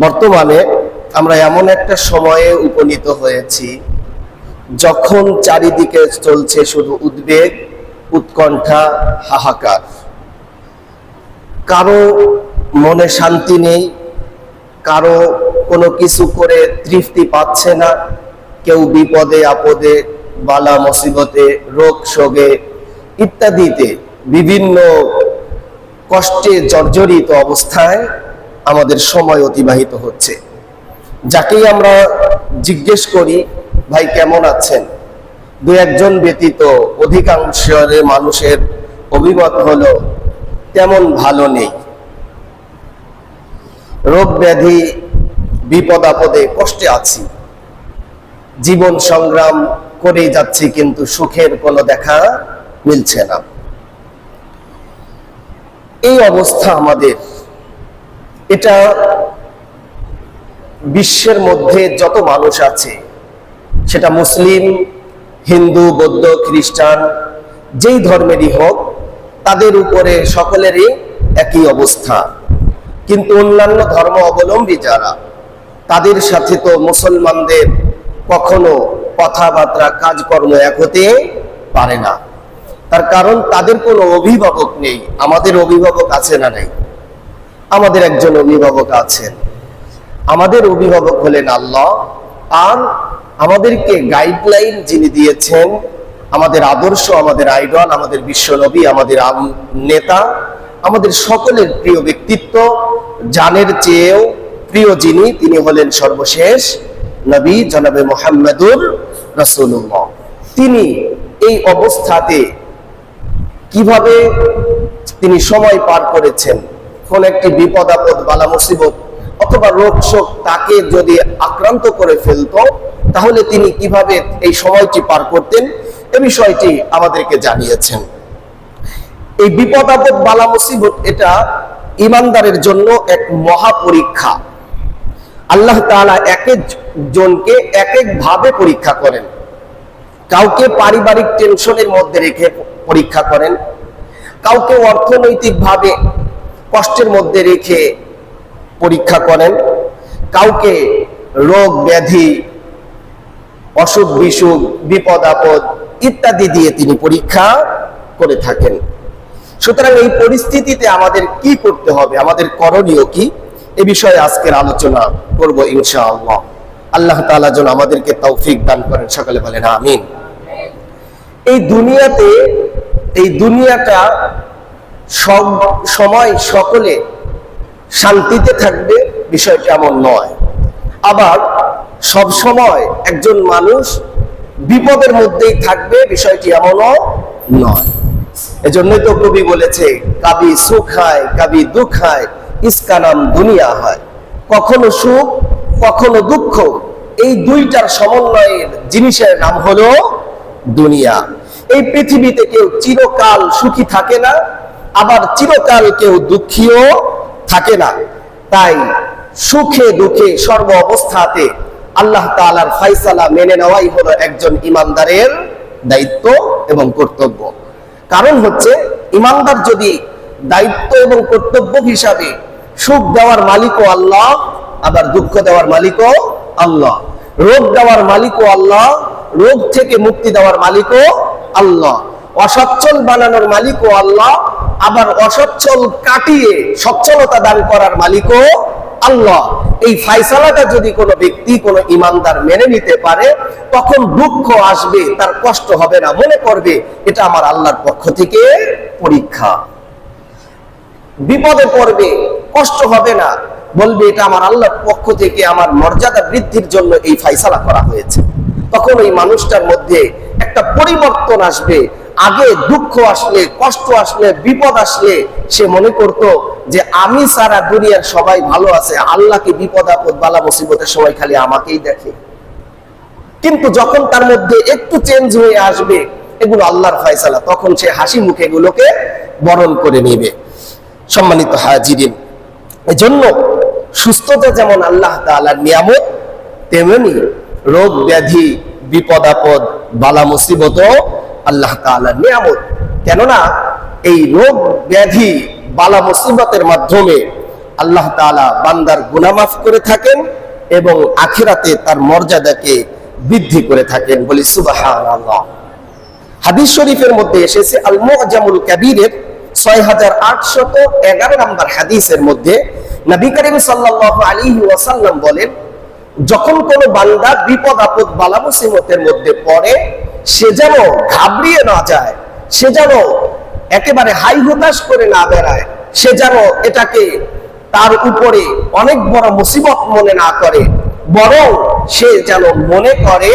বর্তমানে আমরা এমন একটা সময়ে উপনীত হয়েছি যখন চারিদিকে চলছে শুধু উদ্বেগ, উৎকণ্ঠা, হাহাকার। কারো মনে শান্তি নেই, কারো কোনো কিছু করে তৃপ্তি পাচ্ছে না, কেউ বিপদে আপদে, বালা মুসিবতে, রোগ শোকে ইত্যাদিতে বিভিন্ন কষ্টে জর্জরিত অবস্থায় আমাদের সময় অতিবাহিত হচ্ছে। যাকেই আমরা জিজ্ঞেস করি, ভাই কেমন আছেন, দু একজন ব্যতীত অধিকাংশ মানুষের অভিমত হলো তেমন ভালো নেই। রোগ ব্যাধি, বিপদ আপদে, কষ্টে আছি, জীবন সংগ্রাম করেই যাচ্ছি, কিন্তু সুখের কোনো দেখা মিলছে না। এই অবস্থা আমাদের, এটা বিশ্বের মধ্যে যত মানুষ আছে, সেটা মুসলিম, হিন্দু, বৌদ্ধ, খ্রিস্টান, যেই ধর্মেরই হোক, তাদের উপরে সকলেরই একই অবস্থা। কিন্তু অন্যান্য ধর্ম অবলম্বী যারা, তাদের সাথে তো মুসলমানদের কখনো কথাবার্তা, কাজকর্ম এক হতে পারে না। তার কারণ তাদের কোনো অভিভাবক নেই। আমাদের অভিভাবক আছে না নাই? আমাদের একজন অভিভাবক আছেন। আমাদের অভিভাবক হলেন আল্লাহ, আর আমাদেরকে গাইডলাইন যিনি দিয়েছেন, আমাদের আদর্শ, আমাদের আইডল, আমাদের বিশ্বনবী, আমাদের নেতা, আমাদের সকলের প্রিয় ব্যক্তিত্ব, জানের চেয়েও প্রিয় যিনি, তিনি হলেন সর্বশেষ নবী জনাবে মুহাম্মদুর রাসূলুল্লাহ। তিনি এই অবস্থাতে কিভাবে তিনি সময় পার করেছেন, কোন একটি বিপদ আপদ, বালা মুসিবত অথবা রোগ শোক তাকে যদি আক্রান্ত করে ফেলতো, তাহলে তিনি কিভাবে এই সময়টি পার করতেন, এ বিষয়টি আমাদেরকে জানিয়েছেন। এই বিপদ আপদ, বালা মুসিবত, এটা ইমানদারের জন্য এক মহা পরীক্ষা। আল্লাহ তাআলা এক এক জনকে এক এক ভাবে পরীক্ষা করেন। কাউকে পারিবারিক টেনশনের মধ্যে রেখে পরীক্ষা করেন, কাউকে অর্থনৈতিক ভাবে কষ্টের মধ্যে রেখে পরীক্ষা করেন, কাউকে রোগ ব্যাধি, অসুখ বিসুখ, বিপদ আপদ ইত্যাদি দিয়ে তিনি পরীক্ষা করে থাকেন। সুতরাং এই পরিস্থিতিতে আমাদের কি করতে হবে, আমাদের করণীয় কি, এ বিষয়ে আজকের আলোচনা করব ইনশাআল্লাহ। আল্লাহ তাআলা যেন আমাদেরকে তৌফিক দান করেন, সকলে বলেন আমিন। এই দুনিয়াটা সব সময় সকলে শান্তিতে থাকবে, বিষয়টি এমন নয়। আবার সব সময় একজন মানুষ বিপদের মধ্যেই থাকবে, বিষয়টি এমনও নয়। এজন্যই তো কবি বলেছে, কাবি সুখ হয় কাবি দুঃখ হয়, ইসকা নাম দুনিয়া হয়। কখনো সুখ, কখনো দুঃখ, এই দুইটার সমন্বয়ের জিনিসের নাম হলো দুনিয়া। এই পৃথিবীতে কেউ চিরকাল সুখী থাকে না, আবার চিরকাল কেউ দুঃখীও থাকে না। তাই সুখে দুঃখে সর্ব অবস্থাতে আল্লাহ তাআলার ফয়সালা মেনে নেওয়াই হলো একজন ইমানদারের দায়িত্ব এবং কর্তব্য। কারণ হচ্ছে, ইমানদার যদি দায়িত্ব এবং কর্তব্য হিসাবে সুখ দেওয়ার মালিকও আল্লাহ, আবার দুঃখ দেওয়ার মালিকও আল্লাহ, রোগ দেওয়ার মালিকও আল্লাহ, রোগ থেকে মুক্তি দেওয়ার মালিকও আল্লাহ, অসচ্ছল বানানোর মালিকও আল্লাহ, আবার অসচ্ছল কাটিয়ে সচ্ছলতা দান করার মালিকও আল্লাহ। এই ফয়সালাটা যদি কোনো ব্যক্তি, কোনো ইমানদার মেনে নিতে পারে, তখন দুঃখ আসবে, তার কষ্ট হবে না, মনে করবে এটা আমার আল্লাহর পক্ষ থেকে পরীক্ষা। বিপদে পড়বে, কষ্ট হবে না, বলবে এটা আমার আল্লাহর পক্ষ থেকে আমার মর্যাদা বৃদ্ধির জন্য এই ফয়সালা করা হয়েছে। তখন ওই মানুষটার মধ্যে একটা পরিবর্তন আসবে। আগে দুঃখ আসলে, কষ্ট আসলে, বিপদ আসলে সে মনে করত যে আমি সারা দুনিয়ার সবাই ভালো আছে, আল্লাহকে বিপদ আপদ, বালা মুসিবতের সময় খালি আমাকেই দেখে। কিন্তু যখন তার মধ্যে একটু চেঞ্জ হয়ে আসবে, এগুলো আল্লাহর ফয়সালা, তখন সে হাসি মুখে এগুলোকে বরণ করে নেবে। সম্মানিত হাজিরিন, এজন্য সুস্থতা যেমন আল্লাহ তাআলার নিয়ামত, তেমনি রোগ ব্যাধি, বিপদ আপদ, বালা মুসিবতও আল্লাহ তাআলার নিয়ামত। কেননা এই রোগ ব্যাধি, বালা মুসিবতের মাধ্যমে আল্লাহ তাআলা বান্দার গুনাহ মাফ করে থাকেন এবং আখিরাতে তার মর্যাদাকে বৃদ্ধি করে থাকেন। বলি সুবহানাল্লাহ। হাদিস শরীফের মধ্যে এসেছে আল মুআজামুল কাবীরের 6811 নম্বর হাদিসের মধ্যে নবী করিম সাল্লাল্লাহু আলাইহি ওয়াসাল্লাম বলেন, যখন কোন বান্দা বিপদ আপদ বালা মুসিবতের মধ্যে পড়ে সে যেন ঘাবড়িয়ে না যায়, সে যেন একেবারে হাই হতাশ করে না বেড়ায়, সে যেন এটাকে তার উপরে অনেক বড় মুসিবত মনে না করে, বরং সে যেন মনে করে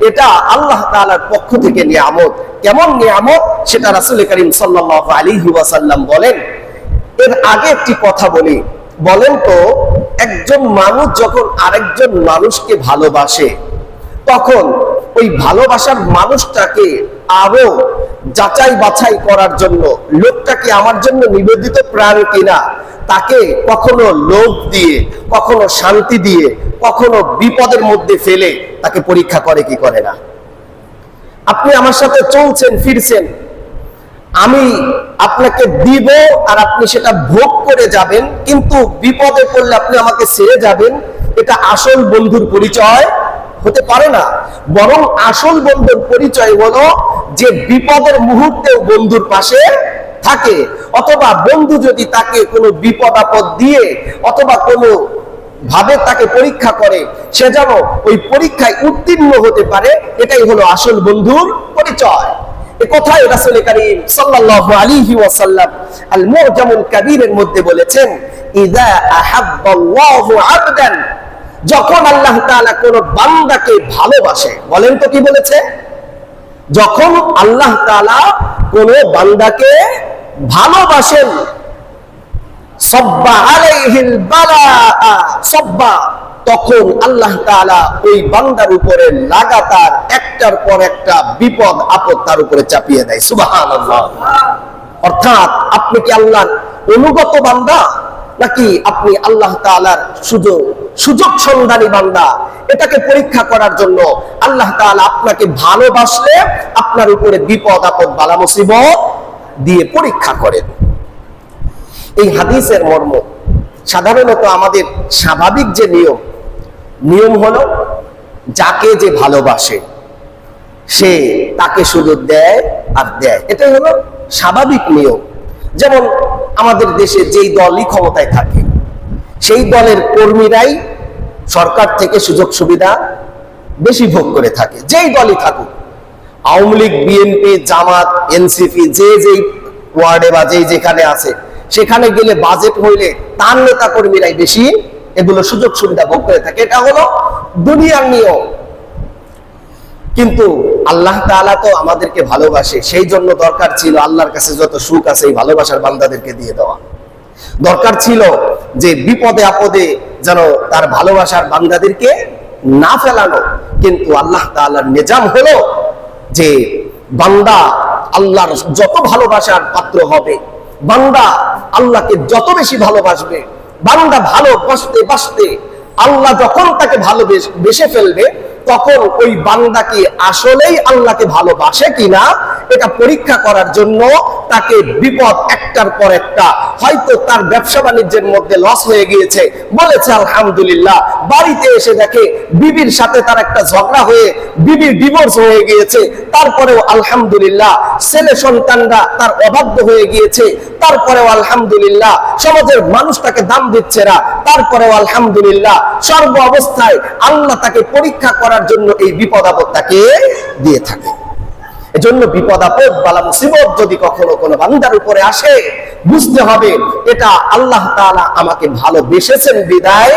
এটা আল্লাহ তাআলার পক্ষ থেকে নিয়ামত। কেমন নিয়ামত সেটা রাসূল করিম সাল্লাল্লাহু আলাইহি ওয়াসাল্লাম বলেন। এর আগে একটি কথা বলি, বলেন তো একজন মানুষ যখন আরেকজন মানুষকে ভালোবাসে তখন ওই ভালোবাসার মানুষটাকে আরো যাচাই বাছাই করার জন্য, লোকটাকে আমার জন্য নিবেদিত প্রাণ কিনা, তাকে কখনো লোভ দিয়ে, কখনো শান্তি দিয়ে, কখনো বিপদের মধ্যে ফেলে তাকে পরীক্ষা করে কি করে না? আপনি আমার সাথে চলছেন ফিরছেন, আমি আপনাকে দিব আর আপনি সেটা ভোগ করে যাবেন, কিন্তু বিপদে পড়লে আপনি আমাকে ছেড়ে যাবেন, এটা আসল বন্ধুর পরিচয় হতে পারে না। বরং আসল বন্ধুর পরিচয় হলো যে বিপদের মুহূর্তেও বন্ধুর পাশে থাকে, অথবা বন্ধু যদি তাকে কোনো বিপদ আপদ দিয়ে অথবা কোনো ভাবে তাকে পরীক্ষা করে সে যেন ওই পরীক্ষায় উত্তীর্ণ হতে পারে, এটাই হলো আসল বন্ধুর পরিচয়। এই কথাই রাসূল করিম সাল্লাল্লাহু আলাইহি ওয়াসাল্লাম আল মুআজামুল কাবীরের মধ্যে বলেছেন, ইযা আহাব্বাল্লাহু আবদান, যখন আল্লাহ তাআলা কোন বান্দাকে ভালোবাসে, বলেন তো কি বলেছে? যখন আল্লাহ তাআলা কোন বান্দাকে ভালোবাসেন, সাব্বা আলাইহিল বালাআ সাব্বা, তখন আল্লাহ তাআলা ওই বান্দার উপরে লাগাতার একটার পর একটা বিপদ আপদ তার উপরে চাপিয়ে দেয়। সুবহানাল্লাহ। অর্থাৎ আপনি কি আল্লাহর অনুগত বান্দা নাকি আপনি আল্লাহ তাআলার সুযোগ সন্ধানী বান্দা? এটাকে পরীক্ষা করার জন্য আল্লাহ তাআলা আপনাকে ভালোবাসলে আপনার উপরে বিপদ আপদ বালা মুসিবত দিয়ে পরীক্ষা করেন। এই হাদিসের মর্ম সাধারণত আমাদের স্বাভাবিক যে নিয়ম হলো, যাকে যে ভালোবাসে সে তাকে শুধু দেয় আর দেয়, এটাই হলো স্বাভাবিক নিয়ম। যেমন আমাদের দেশে যেই দলই ক্ষমতায় থাকে সেই দলের কর্মীরাই সরকার থেকে সুযোগ সুবিধা বেশি ভোগ করে থাকে, যেই দলই থাকুক। আওয়ামী লীগ, বিএনপি, জামাত, এনসিপি, যে যেই ওয়ার্ডে বা যেই যেখানে আছে সেখানে গেলে বাজেট হইলে তার নেতা কর্মীরাই বেশি এগুলো সুযোগ সুবিধা ভোগ করে থাকে। এটা হলো দুনিয়ার নিয়ম। কিন্তু আল্লাহ তাআলা তো আমাদেরকে ভালোবাসে, সেই জন্য দরকার ছিল আল্লাহর কাছে যত সুখ আছে এই ভালোবাসার বান্দাদেরকে দিয়ে দেওয়া। দরকার ছিল যে বিপদে আপদে যেন তার ভালোবাসার বান্দাদেরকে না ফেলানো। কিন্তু আল্লাহ তাআলার নিজাম হলো যে বান্দা আল্লাহর যত ভালোবাসার পাত্র হবে, বান্দা আল্লাহকে যত বেশি ভালোবাসবে, বান্দা ভালোবাসতে বাসতে আল্লাহ যখন তাকে ভালোবেসে ফেলবে, তখন ওই বান্দা কি আসলেই আল্লাহকে ভালোবাসে কিনা এটা পরীক্ষা করার জন্য তাকে বিপদ একটার পর একটা, হয়তো তার ব্যবসা বাণিজ্যের মধ্যে লস হয়ে গিয়েছে, বলেছে আলহামদুলিল্লাহ, বাড়িতে এসে দেখে বিবির সাথে তার একটা ঝগড়া হয়ে বিবির ডিভোর্স হয়ে গিয়েছে, তারপরেও আলহামদুলিল্লাহ, ছেলে সন্তানরা তার অবাধ্য হয়ে গিয়েছে, তারপরেও আলহামদুলিল্লাহ, সমাজের মানুষ তাকে দাম দিচ্ছে না, তারপরেও আলহামদুলিল্লাহ, সর্ব অবস্থায় আল্লাহ তাকে পরীক্ষা করার জন্য এই বিপদ আপদ তাকে দিয়ে থাকে। এজন্য বিপদ আপদ বালা মুসিবত যদি কখনো কোনো বান্দার উপরে আসে, বুঝতে হবে এটা আল্লাহ তাআলা আমাকে ভালোবেসেছেন বিদায়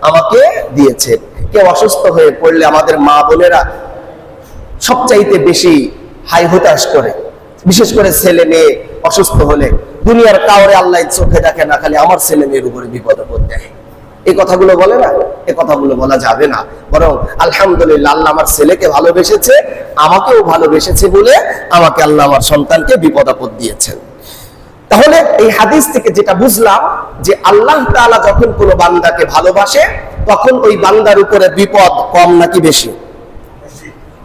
আমাকে দিয়েছেন। কেউ অসুস্থ হয়ে পড়লে আমাদের মা বোনেরা সবচাইতে বেশি হাই হতাশ করে, বিশেষ করে ছেলে মেয়ে অসুস্থ হলে। দুনিয়ার কাউরে আল্লাহ চোখে দেখে না, খালি আমার ছেলে মেয়ের উপরে বিপদ আপদ দেয়। এই কথাগুলো বলে না, এই কথাগুলো বলা যাবে না। বরং আলহামদুলিল্লাহ, আল্লাহ আমার ছেলেকে ভালোবেসেছে, আমাকেও ভালোবেসেছে বলে আমাকে আল্লাহ আমার সন্তানকে বিপদ আপদ দিয়েছেন। তাহলে এই হাদিস থেকে যেটা বুঝলাম যে আল্লাহ তাআলা যখন কোনো বান্দাকে ভালোবাসে তখন ওই বান্দার উপরে বিপদ কম নাকি বেশি?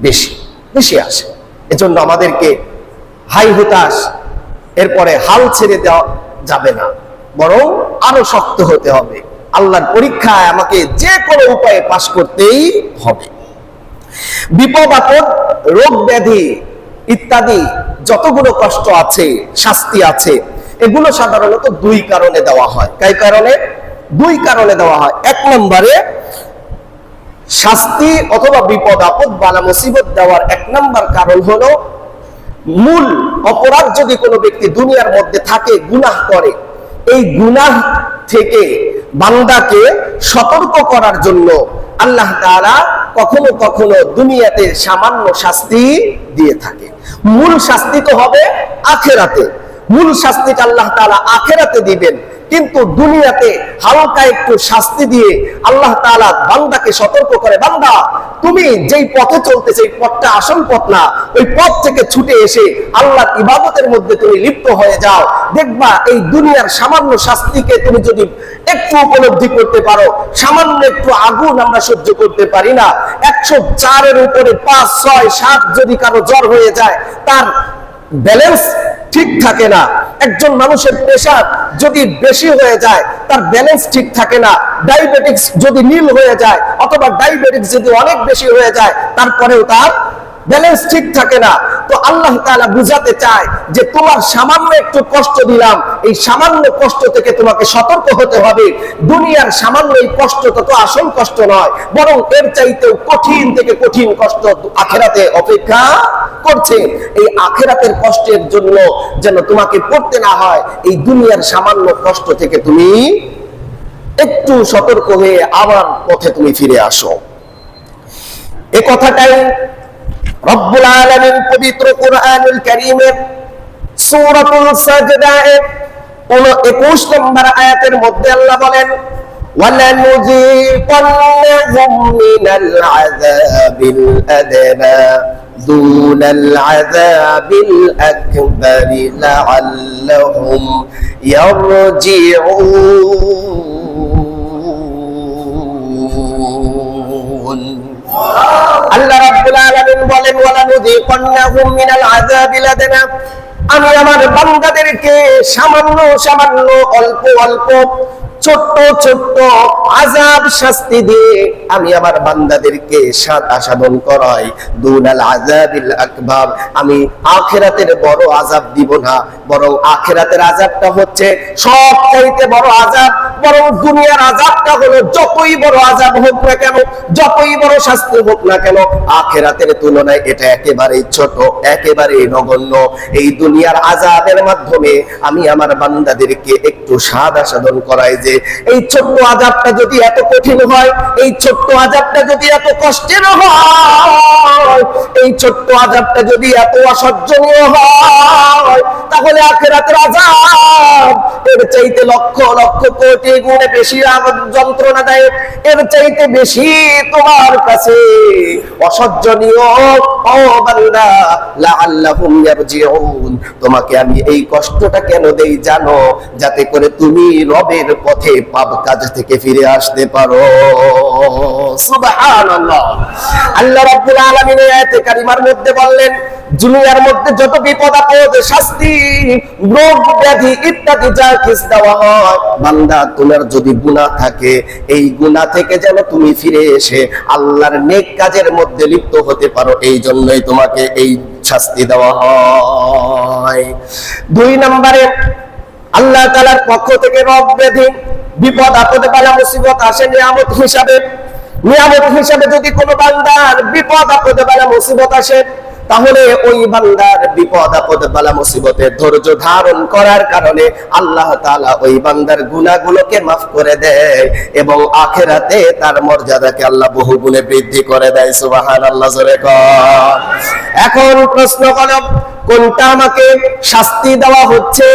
বেশি বেশি আসে। এজন্য আমাদেরকে হাই হতাশ, এরপরে হাল ছেড়ে দেওয়া যাবে না। বরং আরো শক্ত হতে হবে। আল্লাহর পরীক্ষায় আমাকে যে কোনো উপায়ে পাশ করতেই হবে। বিপদ আপদ, রোগ ব্যাধি ইত্যাদি যতগুলো কষ্ট আছে, শাস্তি আছে, এগুলো সাধারণত দুই কারণে দেওয়া হয়। কয় কারণে? দুই কারণে দেওয়া হয়। এক নম্বরে শাস্তি অথবা বিপদ আপদ বালা মুসিবত দেওয়ার এক নম্বর কারণ হলো, মূল অপরাধ যদি কোনো ব্যক্তি দুনিয়ার মধ্যে থাকে, গুনাহ করে, এই গুনাহ থেকে বান্দাকে সতর্ক করার জন্য আল্লাহ তাআলা কখনো কখনো দুনিয়াতে সামান্য শাস্তি দিয়ে থাকে। মূল শাস্তি তো হবে আখিরাতে, মূল শাস্তিটা আল্লাহ তাআলা আখিরাতে দিবেন, কিন্তু দুনিয়াতে হালকা একটু শাস্তি দিয়ে আল্লাহ তাআলা বান্দাকে সতর্ক করে, বান্দা তুমি যেই পথে চলতেছে এই পথটা আসল পথ না, ওই পথ থেকে ছুটে এসে আল্লাহর ইবাদতের মধ্যে তুমি লিপ্ত হয়ে যাও। দেখবা এই দুনিয়ার সামান্য শাস্তিকে তুমি যদি একটু উপলব্ধি করতে পারো, সামান্য একটু আগুন আমরা সহ্য করতে পারি না, 104-এর উপরে 5, 6, 7 যদি কারো জ্বর হয়ে যায়, তার ব্যালেন্স ঠিক থাকে না। একজন মানুষের প্রেসার যদি বেশি হয়ে যায়, তার ব্যালেন্স ঠিক থাকে না। ডায়াবেটিক্স যদি নীল হয়ে যায়, অথবা ডায়াবেটিক্স যদি অনেক বেশি হয়ে যায়, তারপরেও তার ব্যালেন্স ঠিক থাকে না। তো আল্লাহ তাআলা বুঝাতে চায় যে তোমার সামান্য একটু কষ্ট দিলাম, এই সামান্য কষ্ট থেকে তোমাকে সতর্ক হতে হবে। দুনিয়ার সামান্য এই কষ্টটা তো আসল কষ্ট নয়, বরং এর চাইতেও কঠিন থেকে কঠিন কষ্ট আখিরাতে অপেক্ষা করছে। এই আখিরাতের কষ্টের জন্য যেন তোমাকে পড়তে না হয়, এই দুনিয়ার সামান্য কষ্ট থেকে তুমি একটু সতর্ক হয়ে আবার পথে তুমি ফিরে আসো। এই কথাটাই রব্বুল আলামিন পবিত্র কুরআনুল কারীমের সূরাতুল সাজদায় 21 নম্বর আয়াতের মধ্যে আল্লাহ বলেন, ওয়ালানুযীকান্নাহুম মিনাল আযাবিল আদনা দুনাল আযাবিল আকবারি লাআল্লাহুম ইয়ারজিউন। আল্লাহ রাব্বুল আলামিন বলেন, ওয়ালানুযীকান্নাহুম মিনাল আযাবিল আদনা, আমি আমার বান্দাদেরকে সামান্য সামান্য অল্প অল্প ছোট্ট ছোট্ট আযাব শাস্তি দিয়ে আমি আমার বান্দাদেরকে সাধন করাই। দুনাল আযাবিল আকবার, আমি আখিরাতের বড় আযাব দিব না, বরং আখিরাতের আযাবটা হচ্ছে সবচাইতে বড় আযাব। বরং দুনিয়ার আযাবটা হলো যতই বড় আযাব হোক না কেন, যতই বড় শাস্তি হোক না কেন, আখিরাতের তুলনায় এটা একেবারেই ছোট, একেবারেই নগণ্য। এই দুনিয়ার আযাবের মাধ্যমে আমি আমার বান্দাদেরকে একটু সাধন করাই যে এই ছোট্ট আযাবটা যদি এত কঠিন হয়, এই ছোট্ট আযাবটা যদি এত কষ্টের হয়, এই ছোট্ট আযাবটা যদি এত অসহ্যনীয় হয়, তাহলে আখিরাতের আযাব এর চাইতে লক্ষ লক্ষ কোটি গুণে বেশি যন্ত্রণাদায়ক, এর চাইতে বেশি তোমার কাছে অসহ্যনীয়। ও বান্দা, লাআল্লাহুম ইয়ারজিউন, তোমাকে আমি এই কষ্টটা কেন দেই জানো? যাতে করে তুমি রবের পথে পাপ কাজ থেকে ফিরে আসতে পারো। সুবহানাল্লাহ। আল্লাহ রাব্বুল আলামিন আয়াতে কারিমার মধ্যে বললেন, দুনিয়ার মধ্যে যত বিপদ আপদ, শাস্তি, রোগ ব্যাধি ইত্যাদি যা কিছু দেওয়া হয়, বান্দা তোমার যদি গুনাহ থাকে, এই গুনাহ থেকে যেন তুমি ফিরে এসে আল্লাহর নেক কাজের মধ্যে লিপ্ত হতে পারো, এই জন্যই তোমাকে এই শাস্তি দেওয়া হয়। 2 নম্বরে আল্লাহ তাআলার পক্ষ থেকে রোগ ব্যাধি বিপদ আপদ বালা মুসিবত আসে নিয়ামত হিসাবে। নিয়ামত হিসাবে যদি কোনো বান্দার বিপদ আপদ বালা মুসিবত আসে, তাহলে ওই বান্দার বিপদ আপদ বালা মুসিবতে ধৈর্য ধারণ করার কারণে আল্লাহ তাআলা ওই বান্দার গুনাহগুলোকে মাফ করে দেয় এবং আখিরাতে তার মর্যাদাকে আল্লাহ বহু গুণে বৃদ্ধি করে দেয়। সুবহানাল্লাহ জোরে কর। এখন প্রশ্ন হলো, কোনটা আমাকে শাস্তি দেওয়া হচ্ছে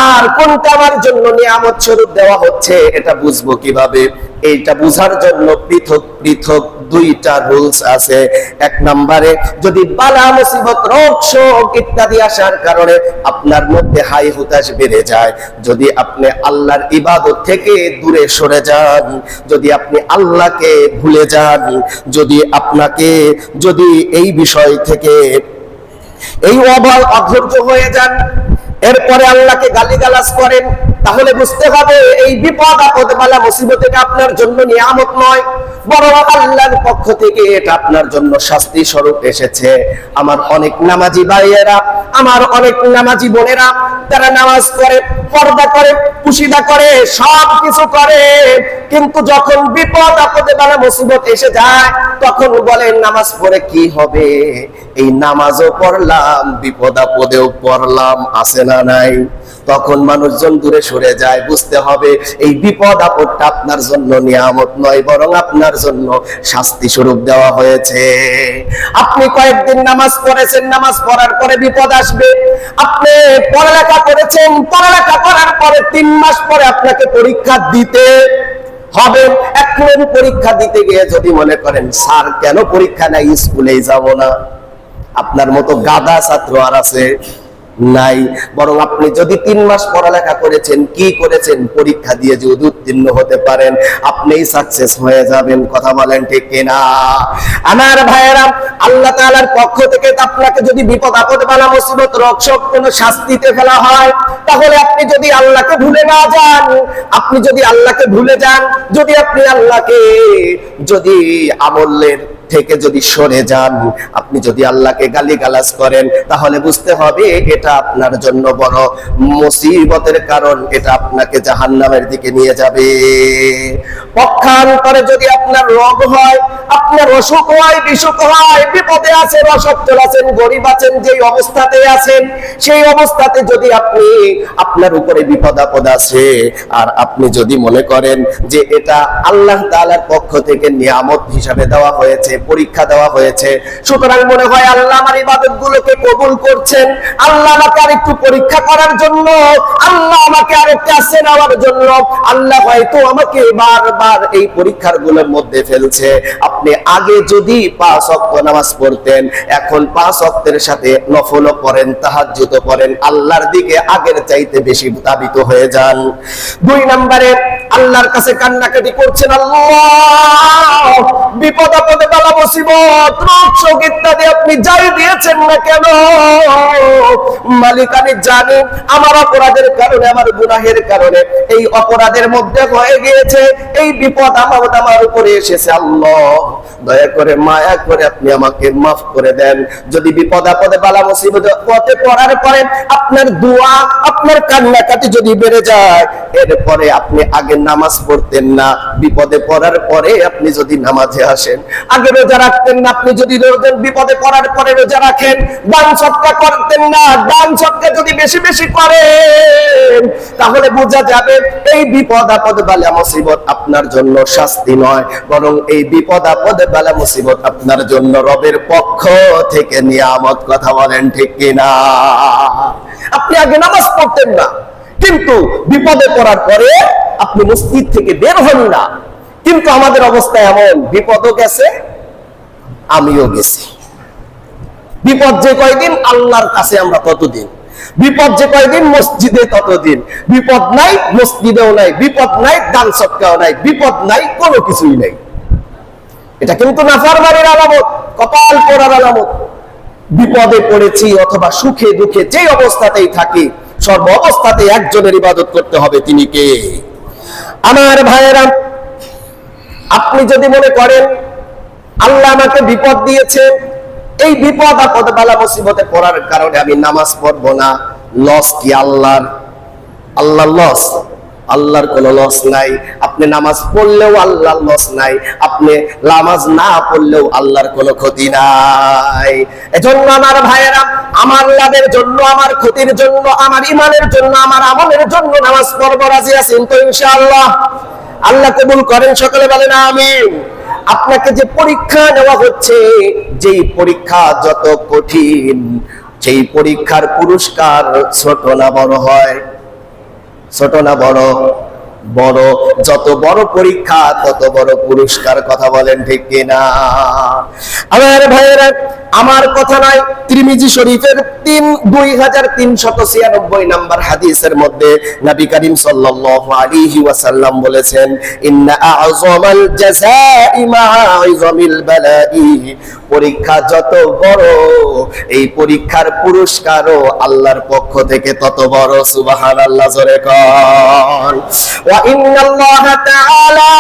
আর কোনটা আমার জন্য নিয়ামত স্বরূপ দেওয়া হচ্ছে, এটা বুঝবো কিভাবে? এইটা বুঝার জন্য পৃথক পৃথক 2টা রুলস আছে। 1 নম্বরে, যদি বালা মুসিবত, রোগ শোক ইত্যাদি আসার কারণে আপনার মধ্যে হাই হুতাশ বেড়ে যায়, যদি আপনি আল্লাহর ইবাদত থেকে দূরে সরে যান, যদি আপনি আল্লাহকে ভুলে যান, যদি এই বিষয় থেকে এই অধৈর্য হয়ে যান, এরপরে আল্লাহকে গালিগালাজ করেন, তাহলে বুঝতে হবে এই বিপদ আপদ বালা মুসিবত এটা আপনার জন্য নিয়ামত নয়, বরং আল্লাহর পক্ষ থেকে এটা আপনার জন্য শাস্তি স্বরূপ এসেছে। আমার অনেক নামাজি ভাইয়েরা, আমার অনেক নামাজি বোনেরা, তারা নামাজ করে, পর্দা করে, পুশিদা করে, সব কিছু করে, কিন্তু যখন বিপদ আপদে বালা মুসিবত এসে যায় তখন বলেন নামাজ পড়ে কি হবে? এই নামাজও পড়লাম, বিপদ আপদেও পড়লাম, আছে না নাই? তখন মানুষজন দূরে সরে যায়। বুঝতে হবে এই বিপদ আপদটা আপনার জন্য নিয়ামত নয়, বরং আপনার জন্য শাস্তি স্বরূপ দেওয়া হয়েছে। আপনি কয়েকদিন নামাজ পড়েছেন, নামাজ পড়ার পরে বিপদ আসবে। আপনি পড়ালেখা করেছেন, পড়ালেখা করার পরে 3 মাস পরে আপনাকে পরীক্ষা দিতে হবে। এখন পরীক্ষা দিতে গিয়ে যদি মনে করেন স্যার কেন পরীক্ষা নাই, স্কুলেই যাব না, আপনার মতো গাধা ছাত্র আর আছে? নাই। বরং আপনি যদি 3 মাস পড়ালেখা করেছেন, কি করেছেন, পরীক্ষা দিয়ে যদি উত্তীর্ণ হতে পারেন, আপনিই সাকসেস হয়ে যাবেন। কথা বলেন ঠিক কিনা? আমার ভাইয়েরা, আল্লাহ তাআলার পক্ষ থেকে আপনাকে যদি বিপদ আপদ বালা মুসিবত রক্ষক কোন শাস্তিতে ফেলা হয়, তাহলে আপনি যদি আল্লাহকে ভুলে না যান, আপনি যদি আল্লাহকে ভুলে যান, যদি আপনি আল্লাহকে যদি আমলের থেকে যদি সরে যান, আপনি যদি আল্লাহকে গালিগালাজ করেন, তাহলে বুঝতে হবে এটা আপনার জন্য বড় মুসিবতের কারণ, এটা আপনাকে জাহান্নামের দিকে নিয়ে যাবে। পক্ষান্তরে যদি আপনার রোগ হয়, আপনার অসুখ হয়, বিসুখ হয়, বিপদে আছেন, অসচ্ছল আছেন, গরিব আছেন, যেই অবস্থাতে আছেন, সেই অবস্থাতে যদি আপনি আপনার উপরে বিপদ আপদ আছে আর আপনি যদি মনে করেন যে এটা আল্লাহ তাআলার পক্ষ থেকে নিয়ামত হিসাবে দেওয়া হয়েছে, পরীক্ষা দেওয়া হয়েছে, সুতরাং মনে হয় আল্লাহ আমার ইবাদতগুলোকে কবুল করছেন, আল্লাহ আমাকে আরেকটু পরীক্ষা করার জন্য, আল্লাহ আমাকে আরেকটু আশ্রয় নেওয়ার জন্য, আল্লাহ হয়তো আমাকে বারবার এই পরীক্ষার গুলোর মধ্যে ফেলছে। আপনি আগে যদি 5 ওয়াক্ত নামাজ পড়তেন, এখন 5 ওয়াক্তের সাথে নফলও পড়েন, তাহাজ্জুদও পড়েন, আল্লাহর দিকে আগের চাইতে বেশি ধাবিত হয়ে যান। 2 নম্বরে আল্লাহর কাছে কান্নাকাটি করছেন, আল্লাহ বিপদ আপদে বালা মুসিবত রোগ শোক ইত্যাদি আপনি যাই দিয়েছেন না কেন, মালিক আমি জানি আমার অপরাধের কারণে, আমার গুনাহের কারণে এই অপরাধের মধ্যে হয়ে গিয়েছে, এই বিপদ আমার উপরে এসেছে, আল্লাহ দয়া করে মায়া করে আপনি আমাকে মাফ করে দেন। যদি বিপদ আপদে বালা মুসিবত পথে পড়ার পরে আপনার দোয়া, আপনার কান্নাকাটি যদি বেড়ে যায়, এরপরে আপনি আগে নামাজ পড়তেন না, বিপদে পড়ার পরে আপনি যদি নামাজে আসেন, আগে রোজা রাখতেন না, আপনি যদি বিপদে পড়ার পরে রোজা রাখেন, দান সদকা করতেন না, দান সদকা যদি বেশি বেশি করেন, তাহলে বোঝা যাবে এই বিপদ আপদ বালা মুসিবত আপনার জন্য শাস্তি নয়, বরং এই বিপদ আপদ বালা মুসিবত আপনার জন্য রবের পক্ষ থেকে নিয়ামত। কথা বলেন ঠিক কিনা? আপনি আগে নামাজ পড়তেন না, কিন্তু বিপদে পড়ার পরে আপনি মসজিদ থেকে বের হন না। কিন্তু আমাদের অবস্থা এমন, বিপদও গেছে, আমিও গেছি। বিপদ যে কয়দিন আল্লাহর কাছে আমরা ততদিন, বিপদ যে কয়দিন মসজিদে ততদিন, বিপদ নাই মসজিদেও নাই, বিপদ নাই দান সদকাও নাই, বিপদ নাই কোনো কিছুই নাই। এটা কিন্তু নাফরমানির আলামত, কপাল পোড়ার আলামত। বিপদে পড়েছি অথবা সুখে দুঃখে যে অবস্থাতেই থাকি, সর্ব অবস্থাতে একজনের ইবাদত করতে হবে, তিনি কে? আমার ভাইয়েরা, আপনি যদি মনে করেন আল্লাহ আমাকে বিপদ দিয়েছে, এই বিপদ আপদ বালা মুসিবতে পড়ার কারণে আমি নামাজ পড়বো না, লস কি আল্লাহর? আল্লাহর লস? আল্লাহর কোনো লস নাই। আপনি নামাজ পড়লেও আল্লাহর লস নাই, আপনি নামাজ না পড়লেও আল্লাহর কোনো ক্ষতি নাই। এজন্য আমার ভাইয়েরা, আমার লাভের জন্য, আমার ক্ষতির জন্য, আমার ইমানের জন্য, আমার আমলের জন্য নামাজ পড়ব, রাজি আছেন তো ইনশাআল্লাহ? আল্লাহ কবুল করেন, সকলে বলেন আমিন। আপনাকে যে পরীক্ষা নেওয়া হচ্ছে, যেই পরীক্ষা যত কঠিন, সেই পরীক্ষার পুরস্কার ছোট না বড় হয়? ছোট না বড়? বড়। যত বড় পরীক্ষা তত বড় পুরস্কার। কথা বলেন ঠিক কিনা? আমার ভাইয়েরা, আমার কথা নয়, তিরমিজি শরীফের 2396 নম্বর হাদিসের মধ্যে নবী করিম সাল্লাল্লাহু আলাইহি ওয়াসাল্লাম বলেছেন, ইন্না আ'যামাল জাযাই মা'a আ'যামিল বালা'i। পরীক্ষা যত বড়, এই পরীক্ষার পুরস্কারও আল্লাহর পক্ষ থেকে তত বড়। সুবহানাল্লাহ, জোরে কোন। ওয়া ইন্নাল্লাহা তাআলা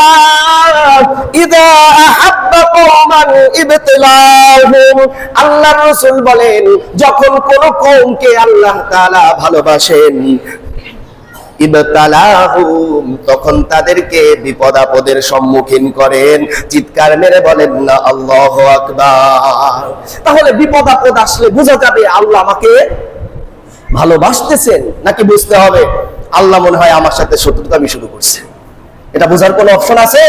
ইযা আহাব্বা কওমান ইবতিলাহুম। আল্লাহর রাসূল বলেন, যখন কোন কওমকে আল্লাহ তাআলা ভালোবাসেন, ইবতালাহুম, তখন তাদেরকে বিপদ আপদের সম্মুখীন করেন। চিৎকার মেরে বলেন না আল্লাহু আকবার। তাহলে বিপদ আপদ আসলে বোঝা যাবে আল্লাহ আমাকে ভালোবাসতেছেন নাকি বুঝতে হবে আল্লাহ মনে হয় আমার সাথে শত্রুতামি শুরু করছে। এটা বোঝার কোনো অপশন আছে?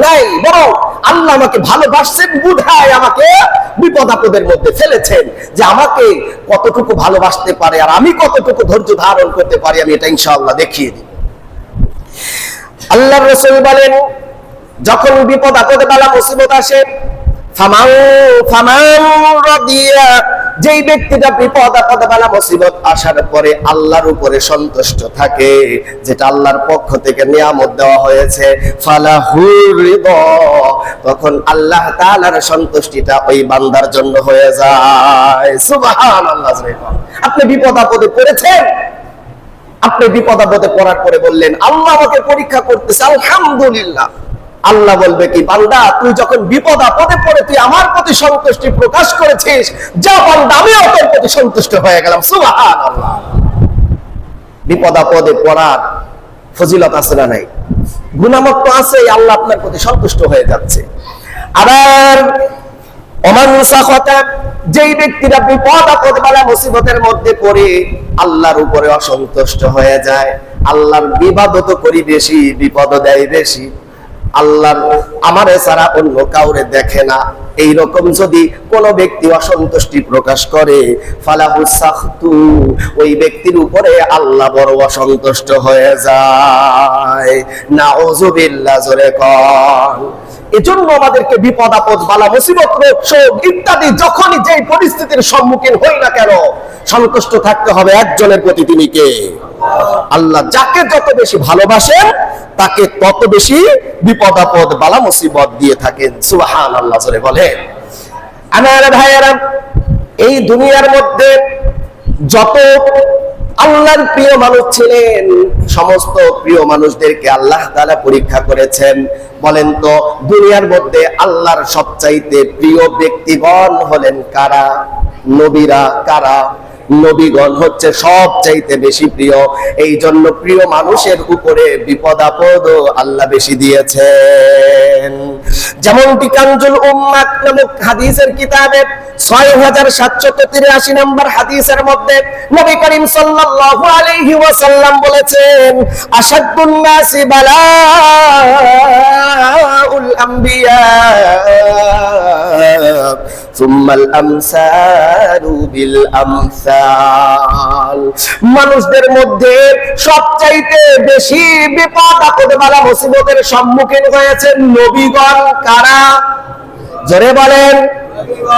নাই। বরং আল্লাহ আমাকে ভালোবাসছেন বুঝায় আমাকে বিপদ আপদের মধ্যে ফেলেছেন, যে আমাকে কতটুকু ভালোবাসতে পারে আর আমি কতটুকু ধৈর্য ধারণ করতে পারি, আমি এটা ইনশাআল্লাহ দেখিয়ে দিই। আল্লাহর রাসূল বলেন, যখন বিপদ আপদে বালা মুসিবত আসে, যেই ব্যক্তিটা বিপদ আপদে বালা মুসিবত আসার পরে আল্লাহর উপরে সন্তুষ্ট থাকে, যেটা আল্লাহর পক্ষ থেকে নিয়ামত দেওয়া হয়েছে, ফালাহুর রিদা, তখন আল্লাহ তাআলার সন্তুষ্টিটা ওই বান্দার জন্য হয়ে যায়। সুবহানাল্লাহ। আপনি বিপদ আপদে পড়েছেন, আপনি বিপদ আপদে পড়ার পরে বললেন আল্লাহ আমাকে পরীক্ষা করতেছে, আলহামদুলিল্লাহ। আল্লাহ বলবে কি, বান্দা তুই যখন বিপদ আপদে পড়ে তুই আমার প্রতি সন্তুষ্টি প্রকাশ করেছিস, যা বান্দা আমিও তোর প্রতি সন্তুষ্ট হয়ে গেলাম। সুবহানাল্লাহ। বিপদ আপদে পড়ার ফজিলত আছে না নাই? গুনাহমুক্ত তো আছে, আল্লাহ আপনার প্রতি সন্তুষ্ট হয়ে যাচ্ছে। আবার ওমান সাখাতা, যেই ব্যক্তিরা বিপদ আপদ বালা মুসিবতের মধ্যে পড়ে আল্লাহর উপরে অসন্তুষ্ট হয়ে যায়, আল্লাহর ইবাদত করি বেশি, বিপদ দেয় বেশি, আল্লাহর আমারে ছাড়া অন্য কাউরে দেখে না, এইরকম যদি কোন ব্যক্তি অসন্তুষ্টি প্রকাশ করে, ফালাহু সাখতু, ওই ব্যক্তির উপরে আল্লাহ বড় অসন্তুষ্ট হয়ে যায়। নাউযুবিল্লাহ, জোরে কোন। এজন্য আমাদেরকে বিপদ আপদ বালা মুসিবত রোগ শোক ইত্যাদি যখনই যেই পরিস্থিতির সম্মুখীন হই না কেন, সন্তুষ্ট থাকতে হবে একজনের প্রতি, তিনি কে? আল্লাহ। যাকে যত বেশি ভালোবাসেন তাকে তত বেশি বিপদ আপদ বালা মুসিবত দিয়ে থাকেন। সুবহানাল্লাহ, জোরে বলেন। আমার ভাইয়েরা, এই দুনিয়ার মধ্যে যত আল্লাহর প্রিয় মানুষ ছিলেন, সমস্ত প্রিয় মানুষদেরকে আল্লাহ তাআলা পরীক্ষা করেছেন। বলেন তো, দুনিয়ার মধ্যে আল্লাহর সবচাইতে প্রিয় ব্যক্তিগণ হলেন কারা? নবীরা। কারা? নবীগণ হচ্ছে সবচাইতে বেশি প্রিয়। এই জন্য প্রিয় মানুষের উপরে বিপদ আপদ আল্লাহ বেশি দিয়েছেন। যেমনটি কানজুল উম্মাহ নামক হাদিসের কিতাবে 6783 নম্বর হাদিসের মধ্যে নবী করিম সাল্লাল্লাহু আলাইহি ওয়াসাল্লাম বলেছেন, আশাদ্দুন নাসি বালাউল আম্বিয়া সুম্মাল আমসালু বিল আমসাল। মানুষদের মধ্যে সবচাইতে বেশি বিপদ আপদে বালা মুসিবতের সম্মুখীন হয়েছেন নবীগণ। কারা? জোরে বলেন।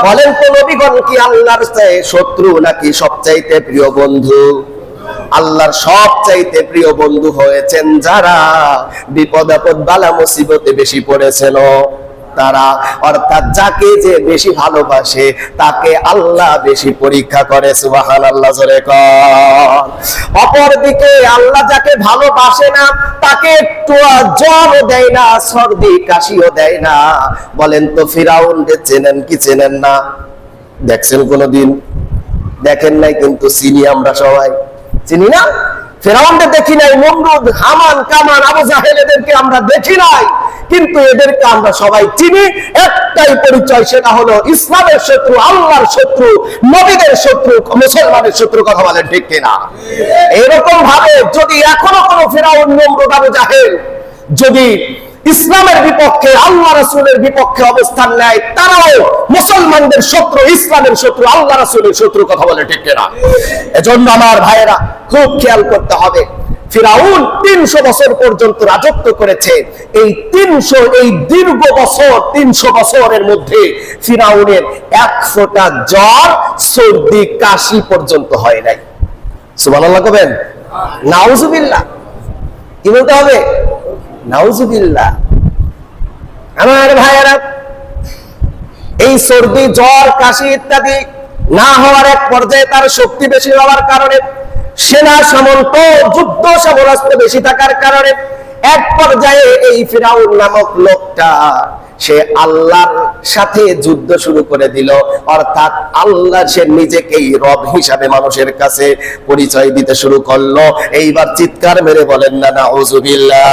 বলেন তো, নবীগণ কি আল্লাহর শত্রু নাকি সবচাইতে প্রিয় বন্ধু? আল্লাহর সবচাইতে প্রিয় বন্ধু হয়েছেন যারা বিপদ আপদ বালা মুসিবতে বেশি পড়েছেন তারা। অর্থাৎ যাকে যে বেশি ভালোবাসে তাকে আল্লাহ বেশি পরীক্ষা করে। সুবহানাল্লাহ, জোরে কোন। অপরদিকে আল্লাহ যাকে ভালোবাসে না তাকে একটু জ্বরও দেয় না, সর্দি কাশিও দেয় না। বলেন তো, ফিরাউনকে চেনেন কি চেনেন না? দেখছেন কোনদিন? দেখেন নাই, কিন্তু চিনি আমরা সবাই। চিনি না? ফিরাউনকে দেখি নাই, নমরুদ, হামান, কামান, আবু জাহেল এদেরকে আমরা দেখি নাই, কিন্তু এদেরকে আমরা সবাই চিনি। একটাই পরিচয়, সেটা হলো ইসলামের শত্রু, আল্লাহর শত্রু, নবীদের শত্রু, মুসলমানের শত্রু। কথা বলেন ঠিক কিনা? এরকম ভাবে যদি এখনো কোন ফিরাউন, নমরুদ, আবু জাহেল যদি ইসলামের বিপক্ষে, আল্লাহ রাসূলের বিপক্ষে অবস্থান নেয়, তারাও মুসলমানদের শত্রু, ইসলামের শত্রু, আল্লাহ রাসূলের শত্রু। কথা বলে ঠিক কিনা? এজন্য আমার ভাইয়েরা খুব খেয়াল করতে হবে। ফিরাউন 300 বছর পর্যন্ত রাজত্ব করেছে। এই দীর্ঘ বছর 300 বছরের মধ্যে ফিরাউনের 1 ফোঁটা জ্বর, সর্দি, কাশি পর্যন্ত হয় নাই। সুবহানাল্লাহ কবেন, নাউজুবিল্লাহ। কি বলতে হবে? নাউজুবিল্লাহ। আমার ভাইয়েরা, এই সর্দি, জ্বর, কাশি ইত্যাদি না হওয়ার এক পর্যায়ে তার শক্তি বেশি হওয়ার কারণে, সেনা সামন্ত, যুদ্ধ সমরাস্ত্র বেশি থাকার কারণে এক পর্যায়ে এই ফিরাউন নামক লোকটা সে আল্লাহর সাথে যুদ্ধ শুরু করে দিল। অর্থাৎ আল্লাহ, সে নিজেকেই রব হিসাবে মানুষের কাছে পরিচয় দিতে শুরু করলো। এইবার চিৎকার মেরে বলেন না নাউজুবিল্লাহ।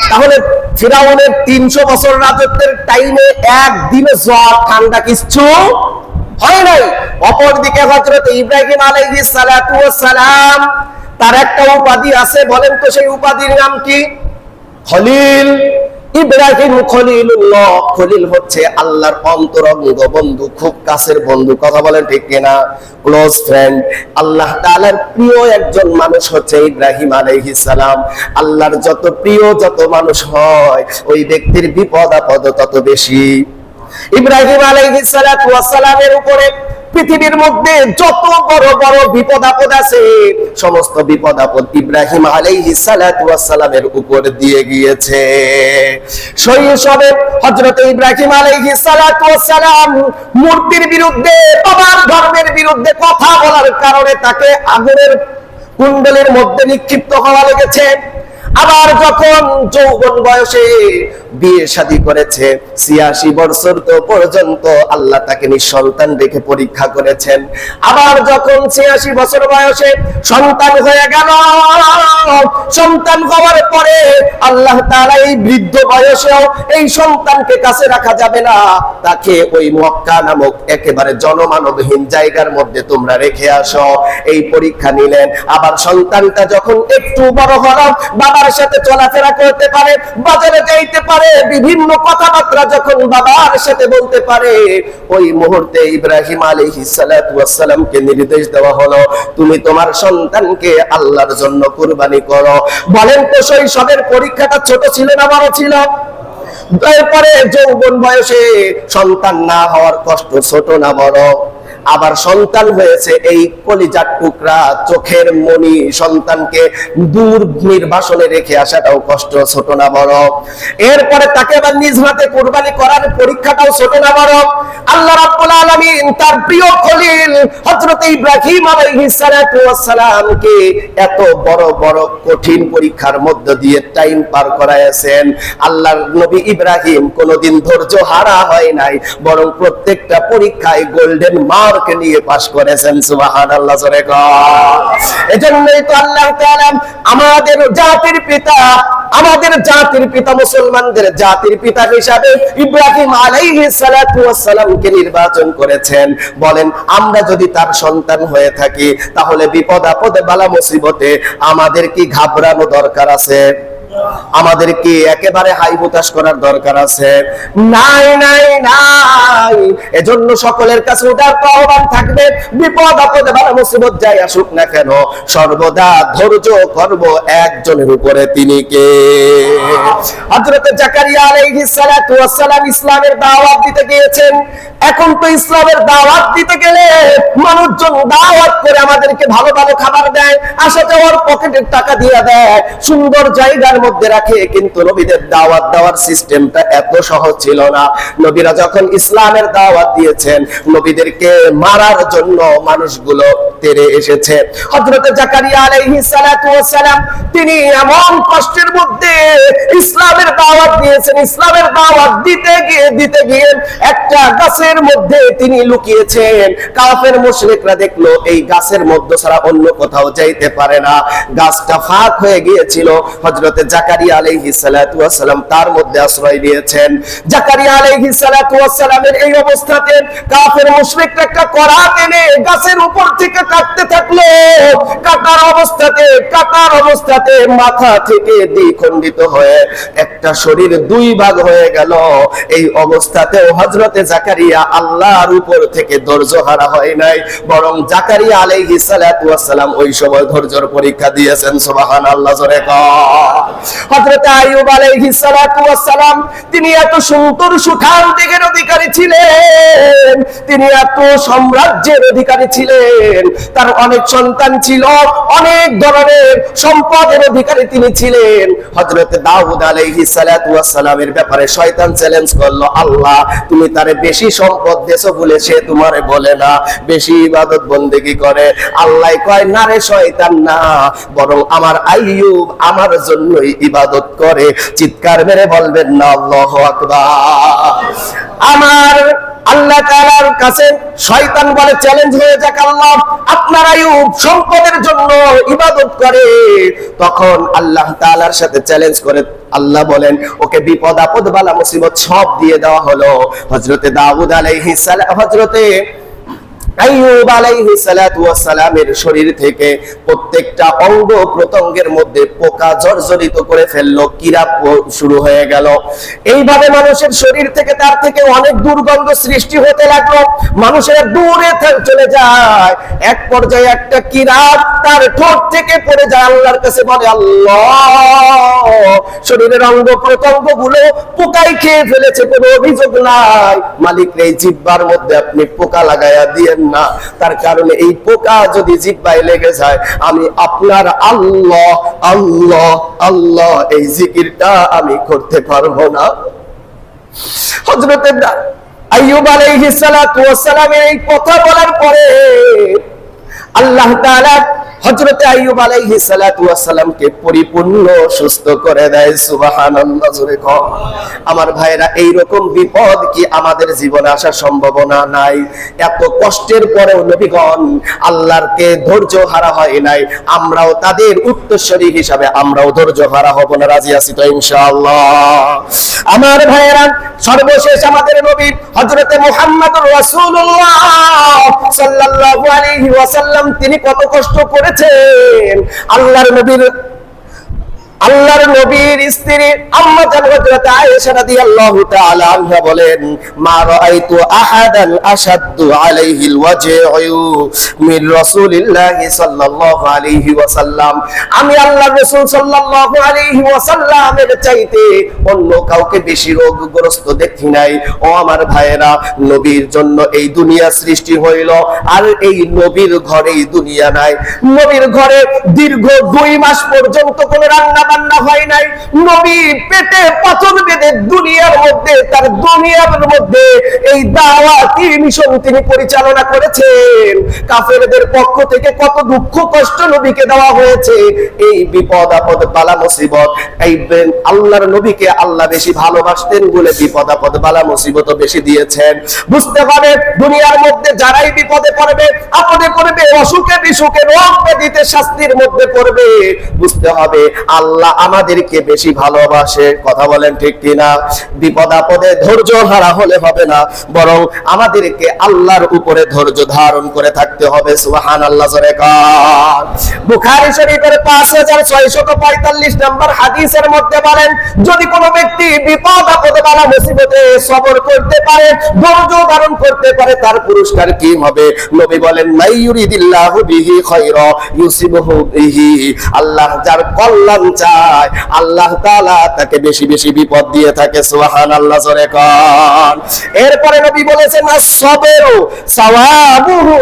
তাহলে ফিরাউনের 300 বছর রাজত্বের টাইমে একদিনে জ্বর, ঠান্ডা কিচ্ছু হয় নাই। অপরদিকে হযরত ইব্রাহিম আলাইহিস সালাতু ওয়াস সালাম, তার একটা উপাধি আছে, বলেন তো সেই উপাধির নাম কি? খলিল। ইব্রাহিম খলিলুল্লাহ। খলিল হচ্ছে আল্লাহর অন্তরঙ্গ বন্ধু, খুব কাছের বন্ধু। কথা বলেন ঠিক কিনা? Close friend. আল্লাহ তাআলার প্রিয় একজন মানুষ হচ্ছে ইব্রাহিম আলাইহিস সালাম। আল্লাহর যত প্রিয় যত মানুষ হয়, ওই ব্যক্তির বিপদ আপদ তত বেশি। ইব্রাহিম আলাইহিস সালাতু ওয়াস সালামের উপরে পৃথিবীর মধ্যে যত বড় বড় বিপদ আপদ আছে, সমস্ত বিপদ আপদ ইব্রাহিম আলাইহিস সালাতু ওয়াস সালামের উপর দিয়ে গিয়েছে। শৈশবে হযরত ইব্রাহিম আলাইহিস সালাতু ওয়াস সালাম মূর্তির বিরুদ্ধে, বাবার ধর্মের বিরুদ্ধে কথা বলার কারণে তাকে আগুনের কুণ্ডলের মধ্যে নিক্ষিপ্ত হওয়া লেগেছে। আবার যখন যৌবন বয়সে বিয়ে শাদী করেছে, 86 বছর তো পর্যন্ত আল্লাহ তাকে নিঃসন্তান রেখে পরীক্ষা করেছেন। আবার যখন 86 বছর বয়সে সন্তান হয়ে গেল, সন্তান হওয়ার পরে আল্লাহ তাআলা এই বৃদ্ধ বয়সেও এই সন্তানকে কাছে রাখা যাবে না, তাকে ওই মক্কা নামক একেবারে জনমানবহীন জায়গার মধ্যে তোমরা রেখে আসো, এই পরীক্ষা নিলেন। আবার সন্তানটা যখন একটু বড় হলো, বাবার সাথে চলাফেরা করতে পারে, বাজারে যাইতে পারে, বিভিন্ন কথাবার্তা যখন বাবার সাথে বলতে পারে, ওই মুহূর্তে ইব্রাহিম আলাইহিস সালাতু ওয়াস সালামকে নির্দেশ দেওয়া হলো, তুমি তোমার সন্তানকে আল্লাহর জন্য কুরবানি করো। বলেন তো শৈশবের পরীক্ষাটা ছোট ছিল না বড় ছিল? এরপরে যৌবন বয়সে সন্তান না হওয়ার কষ্ট ছোট না বড়? আবার সন্তান হয়েছে, এই কলিজার টুকরা, চোখের মনি সন্তানকে দূর নির্বাসনে রেখে আসাটাও কষ্ট ছোট না বড়? এরপরে তাকে আবার নিজ হাতে কুরবানি করার পরীক্ষাটাও ছোট না বড়? আল্লাহ রাব্বুল আলামিন তার প্রিয় খলিল হযরত ইব্রাহিম আলাইহিস সালাতু ওয়াস সালামকে এত বড় বড় কঠিন পরীক্ষার মধ্য দিয়ে টাইম পার করায়ছেন। আল্লাহর নবী ইব্রাহিম কোনোদিন ধৈর্য হারা হয় নাই, বরং প্রত্যেকটা পরীক্ষায় গোল্ডেন মার্ক নিয়ে পাস করেছেন। সুবহানাল্লাহ। জোরে কর। এজন্যই তো আল্লাহ তাআলা আমাদের জাতির পিতা মুসলমানদের জাতির পিতা হিসাবে ইব্রাহিম আলাইহিস সালাতু ওয়াস সালামকে নির্বাচন করেছেন। বলেন, আমরা যদি তার সন্তান হয়ে থাকি, তাহলে বিপদ আপদে বালা মুসিবতে আমাদের কি ঘাবড়ানো দরকার আছে? আমাদের কি একেবারে হাই হুতাশ করার দরকার আছে? নাই নাই নাই। এজন্য সকলের কাছে উদারত আহ্বান থাকবে, বিপদ আপদে বালা মুসিবত যাই আসুক না কেন, সর্বদা ধৈর্য করব একজনের উপরে, তিনি কে? হযরত জাকারিয়া আলাইহিস সালাতু ওয়াস সালাম ইসলামের দাওয়াত দিতে গিয়েছেন। এখন তো ইসলামের দাওয়াত দিতে গেলে মানুষজন দাওয়াত করে আমাদেরকে ভালো ভালো খাবার দেয়, আসা যাওয়ার পকেটের টাকা দিয়ে দেয়, সুন্দর জায়গার মধ্যে রাখে। কিন্তু নবীদের দাওয়াত দেওয়ার সিস্টেমটা এত সহজ ছিল না। নবীরা যখন ইসলামের দাওয়াত দিয়েছেন, নবীদেরকে মারার জন্য মানুষগুলো তেড়ে এসেছে। হযরত জাকারিয়া আলাইহিস সালাতু ওয়াস সালাম তিনি এমন কষ্টের মধ্যে ইসলামের দাওয়াত দিয়েছেন। ইসলামের দাওয়াত দিতে গিয়ে একটা গাছের মধ্যে তিনি লুকিয়েছেন। কাফের মুশরিকরা দেখলো এই গাছের মধ্যে ছাড়া অন্য কোথাও যাইতে পারে না। গাছটা ফাঁক হয়ে গিয়েছিল। হযরত জাকারিয়া আলাইহিস সালাতু ওয়াস সালাম তার মধ্যে আশ্রয় নিয়েছেন। জাকারিয়া আলাইহিস সালাতু ওয়াস সালামের এই অবস্থাতে কাফের মুশরিকরা একটা করাত এনে গাছের উপর থেকে কাঁপতে থাকলো। কাটার অবস্থাতে মাথা থেকে দ্বিখণ্ডিত হয়ে একটা শরীর দুই ভাগ হয়ে গেল। এই অবস্থাতেও হযরতে জাকারিয়া আল্লাহর উপর থেকে ধৈর্য হারা হয় নাই, বরং জাকারিয়া আলাইহিস সালাতু ওয়াস সালাম ওই সময় ধৈর্যের পরীক্ষা দিয়েছেন। সুবহানাল্লাহ, জোরে কর। হযরতে আইয়ুব আলাইহিস সালাতু ওয়াস সালাম তিনি এত সুন্দর সুঠাম দিকের অধিকারী ছিলেন, তিনি এত সাম্রাজ্যের অধিকারী ছিলেন, তার অনেক সন্তান ছিল, অনেক ধরনের সম্পদের অধিকারী তিনি ছিলেন। হযরতে দাউদ আলাইহিস সালাতু ওয়াস সালামের ব্যাপারে শয়তান চ্যালেঞ্জ করলো, আল্লাহ তুমি তারে বেশি সম্পদ দেছো বলে সে তোমারে বলে না, বেশি ইবাদত বন্দেগী করে। আল্লাহ কয়, না রে শয়তান, না, বরং আমার আইয়ুব আমার জন্যই ইবাদত করে। চিৎকার মেরে বলবেন না আল্লাহু আকবার। আমার আল্লাহ তাআলার কাছে শয়তান বলে, চ্যালেঞ্জ হয়ে যাক, আল্লাহ আপনার আইয়ুব সম্পদের জন্য ইবাদত করে। তখন আল্লাহ তাআলার সাথে চ্যালেঞ্জ করে আল্লাহ বলেন, ওকে বিপদ আপদ বালা মুসিবত সব দিয়ে দেওয়া হলো। হযরতে দাউদ আলাইহিস সালাম, হযরতে আইয়ুব আলাইহিস সালাতু ওয়াস সালামের শরীর থেকে প্রত্যেকটা অঙ্গ প্রত্যঙ্গের মধ্যে পোকা জর্জরিত করে ফেললো, কিরা শুরু হয়ে গেল। এইভাবে মানুষের শরীর থেকে তার থেকে অনেক দুর্গন্ধ সৃষ্টি হতে লাগলো। মানুষের দূরে চলে যায়। এক পর্যায়ে একটা কিরা তার ঠোঁট থেকে পড়ে যায়, আল্লাহর কাছে বলে, আল্লাহ শরীরের অঙ্গ প্রত্যঙ্গ গুলো পোকাই খেয়ে ফেলেছে, কোনো অভিযোগ নাই, মালিক এই জিহ্বার মধ্যে আপনি পোকা লাগায়া দিয়েন না, তার কারণে এই পোকা যদি জিহ্বায় লেগে যায় আমি আপনার আল্লাহ আল্লাহ আল্লাহ এই জিকিরটা আমি করতে পারবো না। হযরত আইয়ুব আলাইহিস সালাতু ওয়াস সালামের এই কথা বলার পরে আল্লাহ তাআলা হযরতে আইয়ুব আলাইহিস সালাতু ওয়াস সালামকে পরিপূর্ণ সুস্থ করে দেয়। সুবহানাল্লাহ, জোরে কর। আমার ভাইরা, এই রকম বিপদ কি আমাদের জীবনে আসার সম্ভাবনা নাই? এত কষ্টের পরেও নবীগণ আল্লাহরকে ধৈর্য হারা হয় নাই। আমরাও তাদের উত্তরসূরি হিসাবে আমরাও ধৈর্য হারা হব না। রাজি আছি তো ইনশাআল্লাহ? আমার ভাইরা, সর্বশেষ আমাদের নবী হযরতে মুহাম্মদুর রাসূলুল্লাহ সাল্লাল্লাহু আলাইহি ওয়াসাল্লাম তিনি কত কষ্ট করেছেন। আল্লাহর নবীর স্ত্রী আম্মা জান হযরত আয়েশা রাদিয়াল্লাহু তাআলা আনহা বলেন, মা রাআইতু আহাদান আশাদ্দু আলাইহিল ওয়াজউ মিন রাসূলিল্লাহি সাল্লাল্লাহু আলাইহি ওয়াসাল্লাম, আমি আল্লাহর রাসূল সাল্লাল্লাহু আলাইহি ওয়াসাল্লামের চাইতে অন্য কাউকে বেশি রোগগ্রস্ত দেখি নাই। ও আমার ভাইয়েরা, নবীর জন্য এই দুনিয়া সৃষ্টি হইল, আর এই নবীর ঘরেই দুনিয়া নাই। নবীর ঘরে দীর্ঘ 2 মাস পর্যন্ত কোনো রান্না বান্না হয় নাই। নবী পেটে পাথর বেঁধে দুনিয়ার মধ্যে, তার দুনিয়ার মধ্যে এই দাওয়াতি মিশন তিনি পরিচালনা করেছেন। কাফেরদের পক্ষ থেকে কত দুঃখ কষ্ট নবীকে দেওয়া হয়েছে। এই বিপদ আপদ বালা মুসিবত, এই আল্লাহর নবীকে আল্লাহ বেশি ভালোবাসতেন বলে বিপদ আপদ বালা মুসিবত বেশি দিয়েছেন। বুঝতে হবে, দুনিয়ার মধ্যে যারাই বিপদে পড়বে, আপদে পড়বে, অসুখে বিসুখে, রোগ ব্যাধিতে, শাস্তির মধ্যে পড়বে, বুঝতে হবে আল্লাহ আমাদেরকে বেশি ভালোবাসে। কথা বলেন ঠিক কিনা? বিপদ আপদে ধৈর্য হারা হলে হবে না, বরং আমাদেরকে আল্লাহর উপরে ধৈর্য ধারণ করে থাকতে হবে। সুবহানাল্লাহ, জোরে কর। বুখারী শরীফের 5645 নম্বর হাদিসের মধ্যে বলেন, যদি কোনো ব্যক্তি বিপদ আপদে বালা মুসিবতে সবর করতে পারে, ধৈর্য ধারণ করতে পারে, তার পুরস্কার কি হবে? নবী বলেন, মান ইউরিদিল্লাহু বিহি খায়রা ইউসিবহু বিহি, আল্লাহ যার কল্যাণ চায় আল্লাহ তাআলা তাকে বেশি বেশি বিপদ দিয়ে থাকে। সুবহানাল্লাহ, জোরে কর। এরপরে নবী বলেছেন, আস-সাবরু সাওয়াবুহু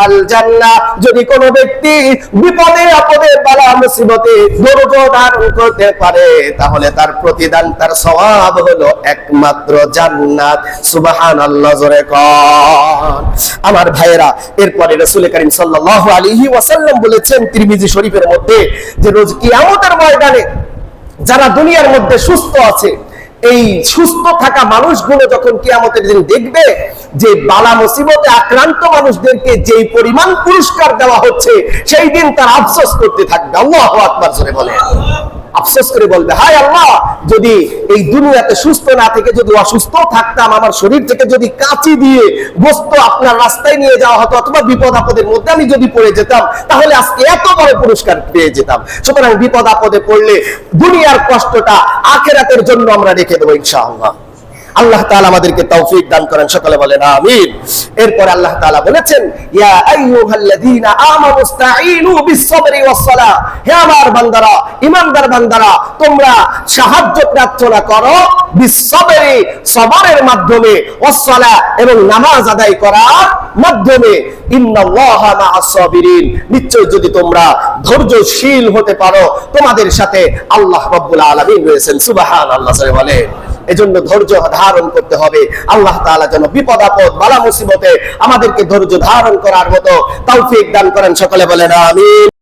আল জান্নাহ, যদি কোনো ব্যক্তি বিপদে আপদে বালা মুসিবতে ধৈর্য ধারণ করতে পারে, তাহলে তার প্রতিদান, তার সওয়াব হলো একমাত্র জান্নাত। সুবহানাল্লাহ, জোরে কর। আমার ভাইয়েরা, এরপরে রাসূল করিম সাল্লাল্লাহু আলাইহি ওয়াসাল্লাম বলেছেন তিরমিজি শরীফের মধ্যে, যে রোজ কিয়ামতের ময়দানে যারা দুনিয়ার মধ্যে সুস্থ আছে, এই সুস্থ থাকা মানুষগুলো যখন কিয়ামতের দিন দেখবে যে বালা মুসিবতে আক্রান্ত মানুষদেরকে যেই পরিমাণ পুরস্কার দেওয়া হচ্ছে, সেই দিন তার আফসোস করতে থাকবে। আল্লাহু আকবার, জোরে বলেন। আফসোস করে বলবে, হায় আল্লাহ, যদি এই দুনিয়াতে সুস্থ না থেকে যদি অসুস্থ থাকতাম, আমার শরীর থেকে যদি কাঁচি দিয়ে গোস্ত আপনার রাস্তায় নিয়ে যাওয়া হতো, অথবা বিপদ আপদের মধ্যে আমি যদি পড়ে যেতাম, তাহলে আজকে এত বড় পুরস্কার পেয়ে যেতাম। সুতরাং বিপদ আপদে পড়লে দুনিয়ার কষ্টটা আখিরাতের জন্য আমরা রেখে দেবো ইনশাআল্লাহ। আল্লাহ তাআলা আমাদেরকে তৌফিক দান করেন, সকলে বলেন আমিন। এরপর আল্লাহ তাআলা বলেছেন, ইয়া আইয়ুহাল্লাযীনা আমানু ইসতাঈনু বিস-সাবরি ওয়াস-সালাহ, হে আমার বান্দারা, ঈমানদার বান্দারা, তোমরা সাহায্য প্রার্থনা করো বিস-সাবরি, সবরের মাধ্যমে, ওয়াস-সালাহ, এবং নামাজ আদায় করার মাধ্যমে। ইন্নাল্লাহা মা'আস-সাবিরিন, নিশ্চয় যদি তোমরা ধৈর্যশীল হতে পারো, তোমাদের সাথে আল্লাহ রাব্বুল আলামিন রয়েছেন। সুবহানাল্লাহ বলে। এজন্য ধৈর্য ধারণ করতে হবে। আল্লাহ তাআলা যেন বিপদ আপদ বালা মুসিবতে আমাদেরকে ধৈর্য ধারণ করার মতো তৌফিক দান করেন, সকলে বলেন আমিন।